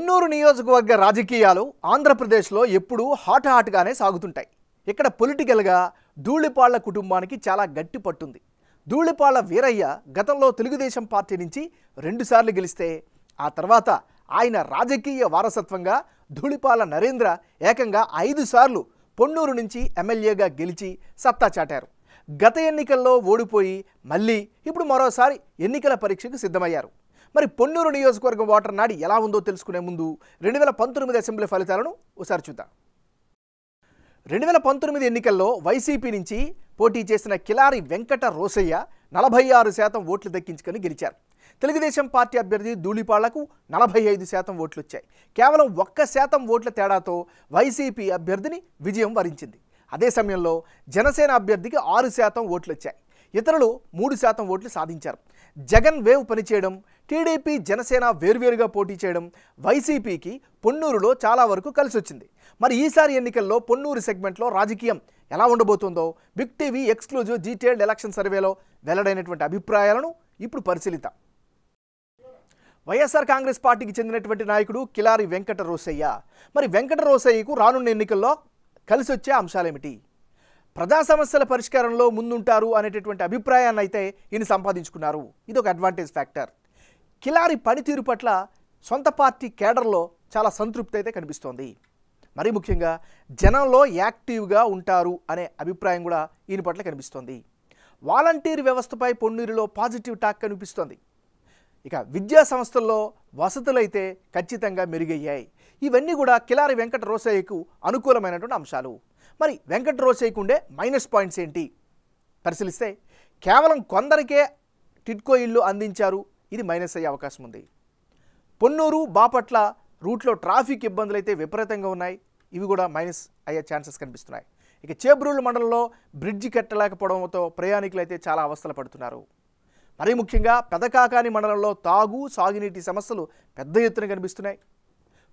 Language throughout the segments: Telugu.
పొన్నూరు నియోజకవర్గ రాజకీయాలు ఆంధ్రప్రదేశ్లో ఎప్పుడూ హాట్గానే సాగుతుంటాయి. ఇక్కడ పొలిటికల్గా ధూళిపాళ్ల కుటుంబానికి చాలా గట్టి పట్టుంది. ధూళిపాళ్ల వీరయ్య గతంలో తెలుగుదేశం పార్టీ నుంచి 2 సార్లు గెలిస్తే ఆ తర్వాత ఆయన రాజకీయ వారసత్వంగా ధూళిపాళ్ల నరేంద్ర ఏకంగా 5 సార్లు పొన్నూరు నుంచి ఎమ్మెల్యేగా గెలిచి సత్తా చాటారు. గత ఎన్నికల్లో ఓడిపోయి మళ్ళీ ఇప్పుడు మరోసారి ఎన్నికల పరీక్షకు సిద్ధమయ్యారు. మరి పొన్నూరు నియోజకవర్గం ఓటర్ నాడి ఎలా ఉందో తెలుసుకునే ముందు 2019 అసెంబ్లీ ఫలితాలను ఒకసారి చూద్దాం. 2019 ఎన్నికల్లో వైసీపీ నుంచి పోటీ చేసిన కిలారి వెంకట రోసయ్య 46% ఓట్లు దక్కించుకొని గెలిచారు. తెలుగుదేశం పార్టీ అభ్యర్థి ధూళిపాళ్లకు 45% ఓట్లు వచ్చాయి. కేవలం 1% ఓట్ల తేడాతో వైసీపీ అభ్యర్థిని విజయం వరించింది. అదే సమయంలో జనసేన అభ్యర్థికి 6% ఓట్లు వచ్చాయి. ఇతరులు 3% ఓట్లు సాధించారు. జగన్ వేవ్ పనిచేయడం, టీడీపీ జనసేన వేర్వేరుగా పోటీ చేయడం వైసీపీకి పొన్నూరులో చాలా వరకు కలిసి వచ్చింది. మరి ఈసారి ఎన్నికల్లో పొన్నూరు సెగ్మెంట్లో రాజకీయం ఎలా ఉండబోతుందో big TV exclusive detailed election సర్వేలో వెల్లడైనటువంటి అభిప్రాయాలను ఇప్పుడు పరిశీలిద్దాం. వైఎస్ఆర్ కాంగ్రెస్ పార్టీకి చెందినటువంటి నాయకుడు కిలారి వెంకట రోసయ్య. మరి వెంకట రోసయ్యకు రానున్న ఎన్నికల్లో కలిసి వచ్చే అంశాలేమిటి? ప్రజా సమస్యల పరిష్కారంలో ముందుంటారు అనేటటువంటి అభిప్రాయాన్ని అయితే ఈయన సంపాదించుకున్నారు. ఇది ఒక అడ్వాంటేజ్ ఫ్యాక్టర్. కిలారి పనితీరు పట్ల సొంత పార్టీ కేడర్లో చాలా సంతృప్తి అయితే కనిపిస్తోంది. మరీ ముఖ్యంగా జనంలో యాక్టివ్గా ఉంటారు అనే అభిప్రాయం కూడా ఈయన పట్ల కనిపిస్తోంది. వాలంటీర్ వ్యవస్థపై పొన్నూరులో పాజిటివ్ టాక్ కనిపిస్తోంది. ఇక విద్యా సంస్థల్లో వసతులైతే ఖచ్చితంగా మెరుగయ్యాయి. ఇవన్నీ కూడా కిలారి వెంకట రోసయ్యకు అనుకూలమైనటువంటి అంశాలు. మరి వెంకట రోసయ్యకు ఉండే మైనస్ పాయింట్స్ ఏంటి పరిశీలిస్తే, కేవలం కొందరికే టిడ్కో ఇల్లు అందించారు, ఇది మైనస్ అయ్యే అవకాశం ఉంది. పొన్నూరు బాపట్ల రూట్లో ట్రాఫిక్ ఇబ్బందులు అయితే విపరీతంగా ఉన్నాయి, ఇవి కూడా మైనస్ అయ్యే ఛాన్సెస్ కనిపిస్తున్నాయి. ఇక చేబ్రోలు మండలంలో బ్రిడ్జి కట్టలేకపోవడంతో ప్రయాణికులు అయితే చాలా అవస్థలు పడుతున్నారు. మరీ ముఖ్యంగా పెదకాకాని మండలంలో తాగు సాగునీటి సమస్యలు పెద్ద ఎత్తున కనిపిస్తున్నాయి.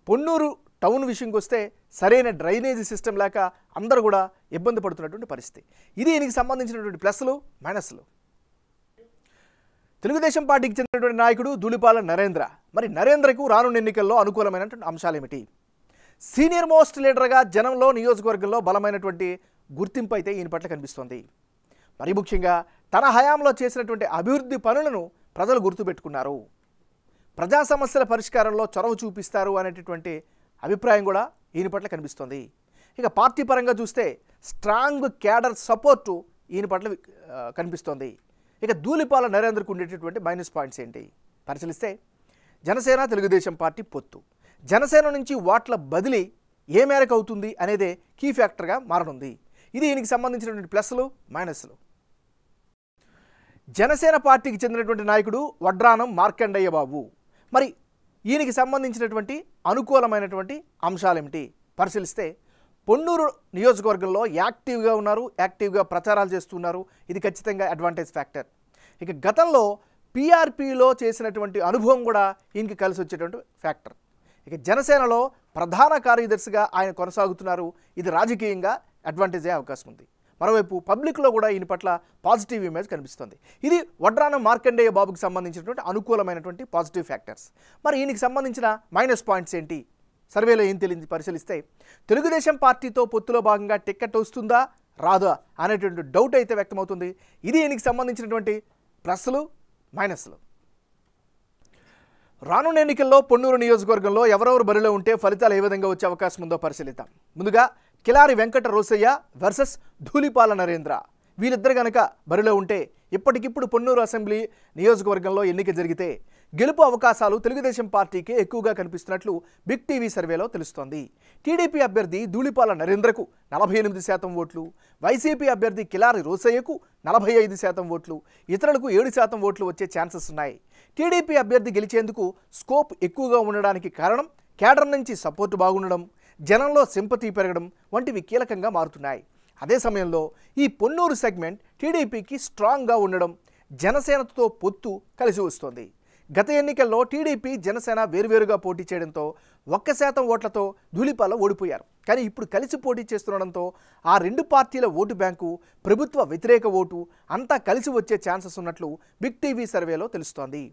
పొన్నూరు టౌన్ విషయంకి వస్తే సరైన డ్రైనేజీ సిస్టమ్ లేక అందరూ కూడా ఇబ్బంది పడుతున్నటువంటి పరిస్థితి. ఇది దీనికి సంబంధించినటువంటి ప్లస్లు మైనస్లు. తెలుగుదేశం పార్టీకి చెందినటువంటి నాయకుడు ధూళిపాళ్ల నరేంద్ర. మరి నరేంద్రకు రానున్న ఎన్నికల్లో అనుకూలమైనటువంటి అంశాలు ఏమిటి? సీనియర్ మోస్ట్ లీడర్గా జనంలో నియోజకవర్గంలో బలమైనటువంటి గుర్తింపు అయితే ఈయన పట్ల కనిపిస్తోంది. మరి ముఖ్యంగా తన హయాంలో చేసినటువంటి అభివృద్ధి పనులను ప్రజలు గుర్తుపెట్టుకున్నారు. ప్రజా సమస్యల పరిష్కారంలో చొరవ చూపిస్తారు అనేటటువంటి అభిప్రాయం కూడా ఈయన పట్ల కనిపిస్తోంది. ఇక పార్టీ పరంగా చూస్తే స్ట్రాంగ్ క్యాడర్ సపోర్టు ఈయన పట్ల కనిపిస్తోంది. ఇక ధూళిపాళ్ల నరేంద్రకు ఉండేటటువంటి మైనస్ పాయింట్స్ ఏంటి పరిశీలిస్తే, జనసేన తెలుగుదేశం పార్టీ పొత్తు, జనసేన నుంచి ఓట్ల బదిలీ ఏ మేరకు అవుతుంది అనేదే కీ ఫ్యాక్టర్గా మారనుంది. ఇది ఈయనకి సంబంధించినటువంటి ప్లస్లు మైనస్లు. జనసేన పార్టీకి చెందినటువంటి నాయకుడు వడ్రానం మార్కండయ్య బాబు. మరి ఈయనకి సంబంధించినటువంటి అనుకూలమైనటువంటి అంశాలేమిటి పరిశీలిస్తే, పొన్నూరు నియోజకవర్గంలో యాక్టివ్గా ఉన్నారు, యాక్టివ్గా ప్రచారాలు చేస్తున్నారు, ఇది ఖచ్చితంగా అడ్వాంటేజ్ ఫ్యాక్టర్. ఇక గతంలో పీఆర్పీలో చేసినటువంటి అనుభవం కూడా ఈయనకి కలిసి వచ్చేటువంటి ఫ్యాక్టర్. ఇక జనసేనలో ప్రధాన కార్యదర్శిగా ఆయన కొనసాగుతున్నారు, ఇది రాజకీయంగా అడ్వాంటేజ్ అయ్యే అవకాశం ఉంది. మరోవైపు పబ్లిక్లో కూడా ఈయన పట్ల పాజిటివ్ ఇమేజ్ కనిపిస్తుంది. ఇది వడ్రానం మార్కండేయ బాబుకి సంబంధించినటువంటి అనుకూలమైనటువంటి పాజిటివ్ ఫ్యాక్టర్స్. మరి ఈయనకి సంబంధించిన మైనస్ పాయింట్స్ ఏంటి సర్వేలో ఏం తెలియదు పరిశీలిస్తే, తెలుగుదేశం పార్టీతో పొత్తులో భాగంగా టికెట్ వస్తుందా రాదా అనేటువంటి డౌట్ అయితే వ్యక్తమవుతుంది. ఇది ఈయనకి సంబంధించినటువంటి ప్లస్లు మైనస్లు. రానున్న ఎన్నికల్లో పొన్నూరు నియోజకవర్గంలో ఎవరెవరు బరిలో ఉంటే ఫలితాలు ఏ విధంగా వచ్చే అవకాశం ఉందో పరిశీలిద్దాం. ముందుగా కిలారి వెంకట రోసయ్య వర్సెస్ ధూళిపాళ్ల నరేంద్ర. వీరిద్దరు కనుక బరిలో ఉంటే ఇప్పటికిప్పుడు పొన్నూరు అసెంబ్లీ నియోజకవర్గంలో ఎన్నిక జరిగితే గెలుపు అవకాశాలు తెలుగుదేశం పార్టీకి ఎక్కువగా కనిపిస్తున్నట్లు బిగ్ టీవీ సర్వేలో తెలుస్తోంది. టీడీపీ అభ్యర్థి ధూళిపాళ్ల నరేంద్రకు 48% ఓట్లు, వైసీపీ అభ్యర్థి కిలారి రోసయ్యకు 45% ఓట్లు, ఇతరులకు 7% ఓట్లు వచ్చే ఛాన్సెస్ ఉన్నాయి. టీడీపీ అభ్యర్థి గెలిచేందుకు స్కోప్ ఎక్కువగా ఉండడానికి కారణం కేడర్ నుంచి సపోర్టు బాగుండడం, జనంలో సింపతి పెరగడం వంటివి కీలకంగా మారుతున్నాయి. అదే సమయంలో ఈ పొన్నూరు సెగ్మెంట్ టీడీపీకి స్ట్రాంగ్గా ఉండడం, జనసేనతో పొత్తు కలిసి వస్తోంది. గత ఎన్నికల్లో టీడీపీ జనసేన వేర్వేరుగా పోటీ చేయడంతో 1% ఓట్లతో ధూళిపాళ్ల ఓడిపోయారు. కానీ ఇప్పుడు కలిసి పోటీ చేస్తుండడంతో ఆ 2 పార్టీల ఓటు బ్యాంకు, ప్రభుత్వ వ్యతిరేక ఓటు అంతా కలిసి వచ్చే ఛాన్సెస్ ఉన్నట్లు బిగ్ టీవీ సర్వేలో తెలుస్తోంది.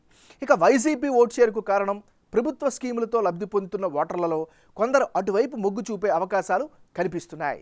ఇక వైసీపీ ఓటు షేర్కు కారణం ప్రభుత్వ స్కీములతో లబ్ధి పొందుతున్న ఓటర్లలో కొందరు అటువైపు మొగ్గు చూపే అవకాశాలు కనిపిస్తున్నాయి.